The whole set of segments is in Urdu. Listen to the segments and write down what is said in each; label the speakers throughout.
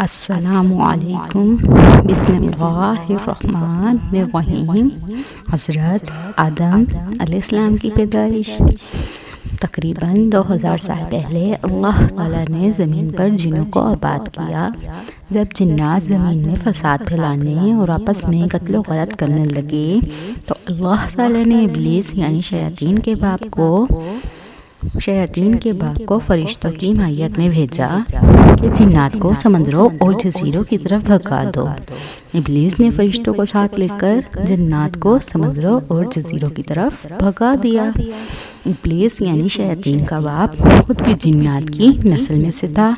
Speaker 1: السلام علیکم، بسم اللہ الرحمن الرحیم۔ حضرت آدم علیہ السلام کی پیدائش تقریباً 2000 سال پہلے اللہ تعالیٰ نے زمین پر جنوں کو آباد کیا۔ جب جنات زمین میں فساد پھیلانے اور آپس میں قتل و غارت کرنے لگے تو اللہ تعالیٰ نے ابلیس یعنی شیاطین کے باپ کو فرشتوں کی مائیت میں بھیجا کہ جنات کو سمندروں اور جزیروں کی طرف بھگا دو۔ ابلیس نے فرشتوں کو ساتھ لے کر جنات کو سمندروں اور جزیروں کی طرف بھگا دیا۔ ابلیس یعنی شیاطین کا باپ خود بھی جنات کی نسل میں سے تھا،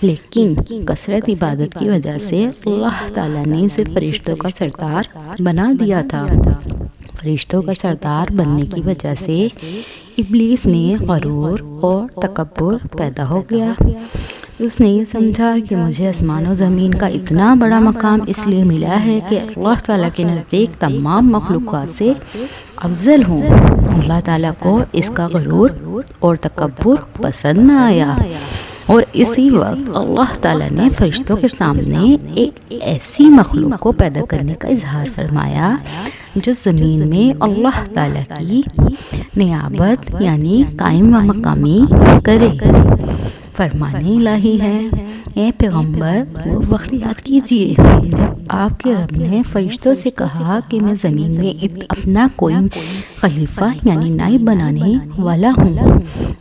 Speaker 1: لیکن کثرت عبادت کی وجہ سے اللہ تعالیٰ نے اسے فرشتوں کا سردار بنا دیا تھا۔ فرشتوں کا سردار بننے کی وجہ سے ابلیس میں غرور اور تکبر پیدا ہو گیا۔ اس نے یہ سمجھا کہ مجھے آسمان و زمین کا اتنا بڑا مقام اس لیے ملا ہے کہ اللہ تعالیٰ کے نزدیک تمام مخلوقات سے افضل ہوں۔ اللہ تعالیٰ کو اس کا غرور اور تکبر پسند نہ آیا، اور اسی وقت اللہ تعالیٰ نے فرشتوں کے سامنے ایک ایسی مخلوق کو پیدا کرنے کا اظہار فرمایا جو زمین میں اللہ تعالیٰ کی نیابت یعنی قائم و مقامی کرے۔ فرمان الہی ہے، اے پیغمبر وہ وقت یاد کیجئے جب آپ کے رب نے فرشتوں سے کہا کہ میں زمین میں اپنا کوئی خلیفہ یعنی نائب بنانے والا ہوں۔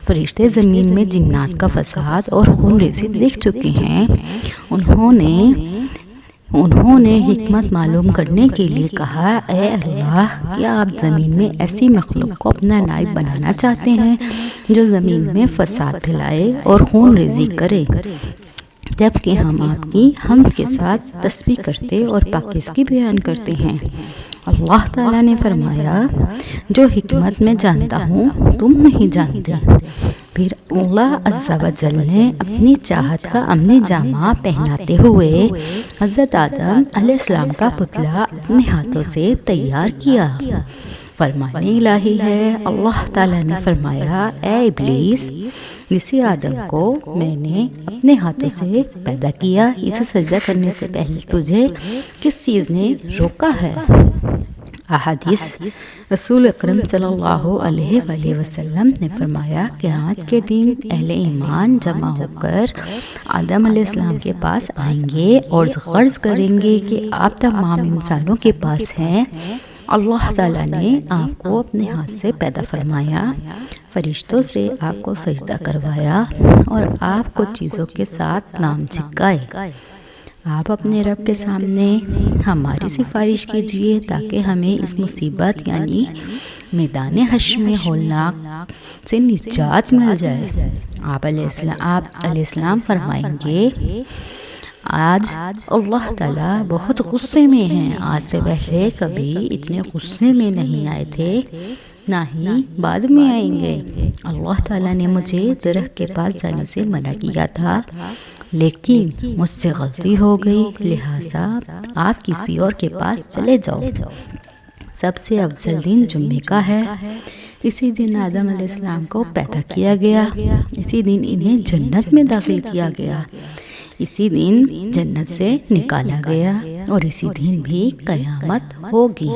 Speaker 1: فرشتے زمین میں جنات کا فساد اور خون ریزی دیکھ چکے ہیں۔ انہوں نے حکمت معلوم کرنے کے لیے کہا، اے اللہ، کیا آپ زمین میں ایسی مخلوق کو اپنا نائب بنانا چاہتے ہیں جو زمین میں فساد پھیلائے اور خون ریزی کرے، جبکہ ہم آپ کی حمد کے ساتھ تسبیح کرتے اور پاکیزگی بیان کرتے ہیں۔ اللہ تعالیٰ نے فرمایا، جو حکمت میں جانتا ہوں تم نہیں جانتے۔ پھر اللہ عز و جل نے اپنی چاہت کا عملی جامہ پہناتے ہوئے حضرت آدم علیہ السلام کا پتلا اپنے ہاتھوں سے تیار کیا۔ فرمان الہی ہے، اللہ تعالیٰ نے فرمایا، اے ابلیس، اسی آدم کو میں نے اپنے ہاتھوں سے پیدا کیا، اسے سجدہ کرنے سے پہلے تجھے کس چیز نے روکا ہے؟ احادیث رسول اکرم صلی اللہ علیہ وآلہ وسلم نے فرمایا کہ آج کے دن اہل ایمان جمع ہو کر آدم علیہ السلام کے پاس آئیں گے اور غرض کریں گے کہ آپ تمام انسانوں کے پاس ہیں۔ اللہ تعالیٰ نے آپ کو اپنے ہاتھ سے پیدا فرمایا، فرشتوں سے آپ کو سجدہ کروایا اور آپ کو چیزوں کے ساتھ نام چپکائے۔ آپ اپنے رب کے سامنے ہماری سفارش کیجیے تاکہ ہمیں اس مصیبت یعنی میدان حشر میں ہولناک سے نجات مل جائے۔ آپ علیہ السلام فرمائیں گے، آج اللہ تعالیٰ بہت غصے میں ہیں، آج سے پہلے کبھی اتنے غصے میں نہیں آئے تھے، نہ ہی بعد میں آئیں گے۔ اللہ تعالیٰ نے مجھے درخت کے پاس جانے سے منع کیا تھا، لیکن مجھ سے غلطی ہو گئی، لہٰذا آپ کسی اور کے پاس چلے جاؤ۔ سب سے افضل دن جمعے کا ہے۔ اسی دن آدم علیہ السلام کو پیدا کیا گیا، اسی دن انہیں جنت میں داخل کیا گیا، اسی دن جنت سے نکالا گیا، اور اسی دن بھی قیامت ہوگی۔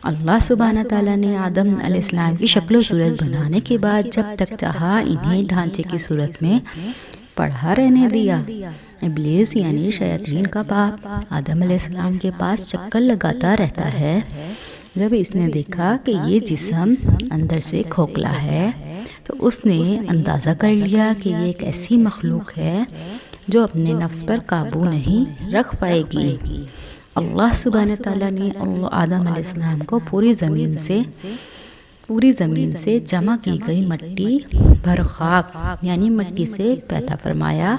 Speaker 1: اللہ سبحانہ تعالیٰ نے آدم علیہ السلام کی شکل و صورت بنانے کے بعد جب تک چاہا انہیں ڈھانچے کی صورت میں پڑھا رہنے دیا۔ ابلیس یعنی شیاطین کا باپ آدم علیہ السلام کے پاس چکر لگاتا رہتا ہے۔ جب اس نے دیکھا کہ یہ جسم اندر سے کھوکھلا ہے تو اس نے اندازہ کر لیا کہ یہ ایک ایسی مخلوق ہے جو اپنے نفس پر قابو نہیں رکھ پائے گی۔ اللہ سبحانہ تعالیٰ نے آدم علیہ السلام کو پوری زمین سے جمع کی گئی مٹی بھر خاک یعنی مٹی سے پیدا فرمایا۔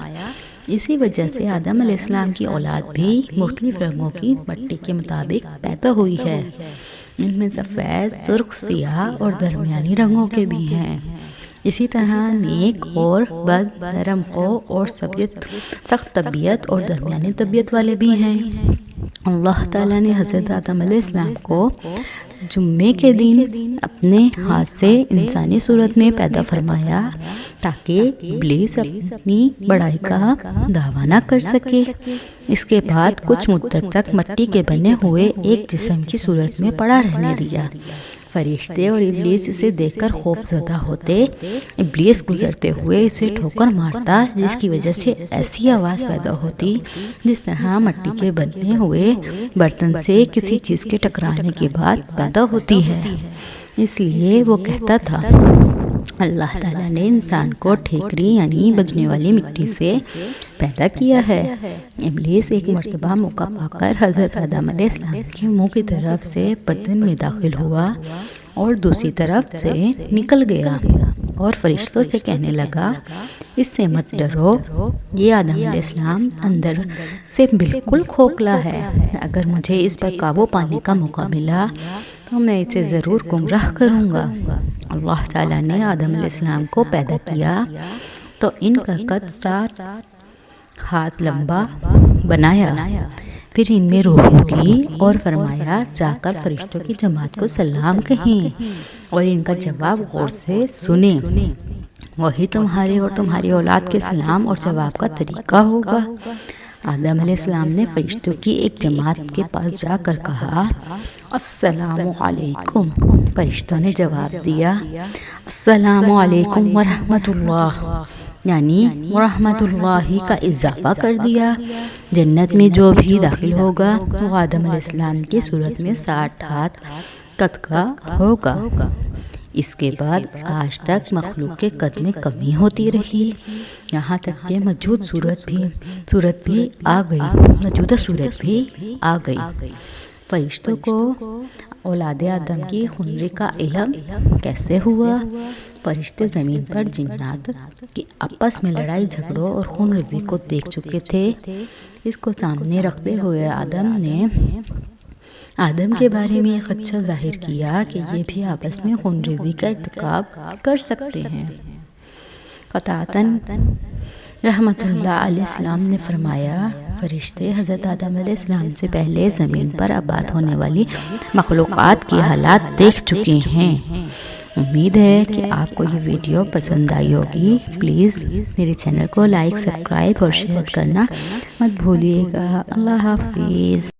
Speaker 1: اسی وجہ سے آدم علیہ السلام کی اولاد بھی مختلف رنگوں کی مٹی کے مطابق پیدا ہوئی ہے۔ ان میں سفید، سرخ، سیاہ اور درمیانی رنگوں کے بھی ہیں۔ اسی طرح نیک اور بد، نرم خو اور سخت طبیعت اور درمیانی طبیعت والے بھی ہیں۔ اللہ تعالیٰ نے حضرت آدم علیہ السلام کو جمعے کے دن اپنے ہاتھ سے انسانی صورت میں پیدا فرمایا تاکہ ابلیس اپنی بڑائی کا دعویٰ نہ کر سکے۔ اس کے بعد کچھ مدت تک مٹی کے بنے ہوئے ایک جسم کی صورت میں پڑا رہنے دیا۔ فرشتے اور ابلیس اسے دیکھ کر خوف زدہ ہوتے۔ ابلیس گزرتے ہوئے اسے ٹھوکر مارتا، جس کی وجہ سے ایسی آواز پیدا ہوتی جس طرح مٹی کے بنے ہوئے برتن سے کسی چیز کے ٹکرانے کے بعد پیدا ہوتی ہے۔ اس لیے وہ کہتا تھا، اللہ تعالیٰ نے انسان کو ٹھیکری یعنی بجنے والی مٹی سے پیدا کیا ہے۔ ابلیس ایک مرتبہ موقع پا کر حضرت آدم علیہ السلام کے منہ کی طرف سے بدن میں داخل ہوا اور دوسری طرف سے نکل گیا اور فرشتوں سے کہنے لگا، اس سے مت ڈرو، یہ آدم علیہ السلام اندر سے بالکل کھوکھلا ہے، اگر مجھے اس پر قابو پانے کا موقع ملا تو میں اسے ضرور گمراہ کروں گا۔ اللہ تعالیٰ نے آدم علیہ السلام کو پیدا کیا تو ان کا قد 7 ہاتھ لمبا بنایا، پھر ان میں روح ہوگی اور فرمایا جا کر فرشتوں کی جماعت کو سلام کہیں اور ان کا جواب غور سے سنیں، وہی تمہارے اور تمہاری اولاد کے سلام اور جواب کا طریقہ ہوگا۔ آدم علیہ السلام نے فرشتوں کی ایک جماعت کے پاس جا کر کہا، السلام علیکم۔ فرشتوں نے جواب دیا، السلام علیکم ورحمۃ اللہ، یعنی ورحمۃ اللہ کا اضافہ کر دیا۔ جنت میں جو بھی داخل ہوگا وہ آدم علیہ السلام کی صورت میں 60 ہاتھ قد کا ہوگا۔ اس کے بعد آج تک مخلوق کے قد میں کمی ہوتی رہی، یہاں تک کہ موجودہ صورت بھی آ گئی۔ فرشتوں کو اولاد آدم کی خنری کا علم کیسے ہوا؟ فرشتے زمین پر جنات کی آپس میں لڑائی جھگڑوں اور خون ریزی کو دیکھ چکے تھے۔ اس کو سامنے رکھتے ہوئے آدم نے آدم کے بارے میں یہ خدشہ ظاہر کیا کہ یہ بھی آپس میں خون ریزی کا ارتکاب کر سکتے ہیں۔ قطعتاً رحمت اللہ علیہ السلام نے فرمایا، فرشتے حضرت آدم علیہ السلام سے پہلے زمین پر آباد ہونے والی مخلوقات کی حالات دیکھ چکے ہیں۔ امید ہے کہ آپ کو یہ ویڈیو پسند آئی ہوگی۔ پلیز میرے چینل کو لائک، سبسکرائب اور شیئر کرنا مت بھولیے گا۔ اللہ حافظ۔